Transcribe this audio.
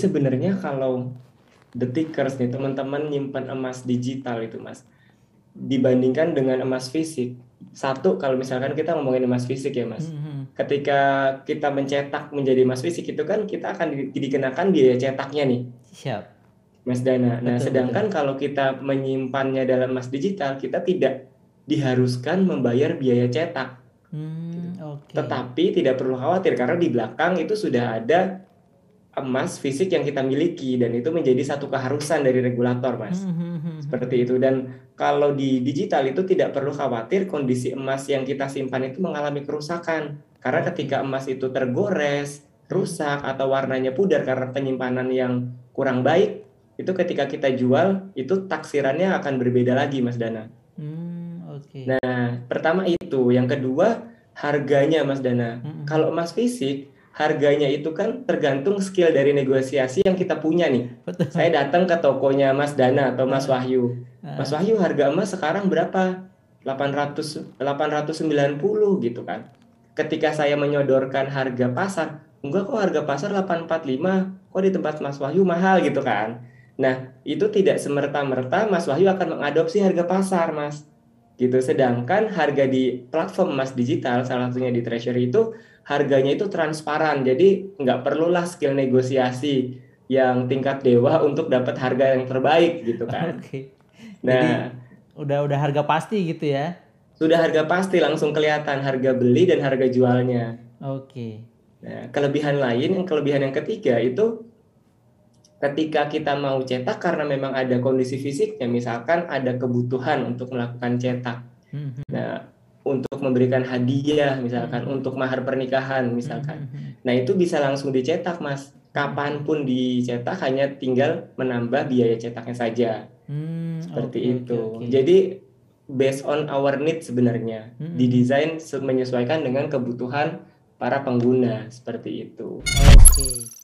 sebenarnya kalau detikers nih teman-teman nyimpan emas digital itu Mas, dibandingkan dengan emas fisik. Satu, kalau misalkan kita ngomongin emas fisik ya Mas, Mhm. ketika kita mencetak menjadi emas fisik itu kan kita akan dikenakan biaya cetaknya nih, Siap. Mas Dana. Nah, Betul, betul. sedangkan kalau kita menyimpannya dalam emas digital, kita tidak diharuskan membayar biaya cetak. Gitu. Oke. Tetapi tidak perlu khawatir karena di belakang itu sudah ada emas fisik yang kita miliki dan itu menjadi satu keharusan dari regulator, Mas. Seperti itu. Dan kalau di digital itu tidak perlu khawatir kondisi emas yang kita simpan itu mengalami kerusakan. Karena Oke. ketika emas itu tergores, Hmm. rusak atau warnanya pudar karena penyimpanan yang kurang baik, itu ketika kita jual itu taksirannya akan berbeda lagi, Mas Dana. Oke. Pertama itu, yang kedua harganya Mas Dana. Mhm. Kalau emas fisik, harganya itu kan tergantung skill dari negosiasi yang kita punya nih. Betul. Saya datang ke tokonya Mas Dana atau Mas Heeh, Wahyu. Mas heeh. Wahyu, harga emas sekarang berapa? 890 gitu kan. Ketika saya menyodorkan harga pasar, enggak kok harga pasar 845, kok di tempat Mas Wahyu mahal gitu kan. Nah, itu tidak semerta-merta Mas Wahyu akan mengadopsi harga pasar, Mas gitu. Sedangkan harga di platform emas digital, salah satunya di Treasury itu, harganya itu transparan. Jadi nggak perlulah skill negosiasi yang tingkat dewa untuk dapat harga yang terbaik gitu kan. Oke. Jadi Nah, udah harga pasti gitu ya. sudah harga pasti langsung kelihatan harga beli dan harga jualnya. Oke. Nah, kelebihan yang ketiga itu ketika kita mau cetak karena memang ada kondisi fisiknya, misalkan ada kebutuhan untuk melakukan cetak. Mhm. Nah, untuk memberikan hadiah misalkan, Mhm. untuk mahar pernikahan misalkan. Mhm. Nah, itu bisa langsung dicetak, Mas. Mhm. Kapanpun dicetak, hanya tinggal menambah biaya cetaknya saja. Seperti Oke, oke, itu. oke. Jadi, based on our need sebenarnya. Mhm. Didesain menyesuaikan dengan kebutuhan para pengguna. Seperti itu. Oke.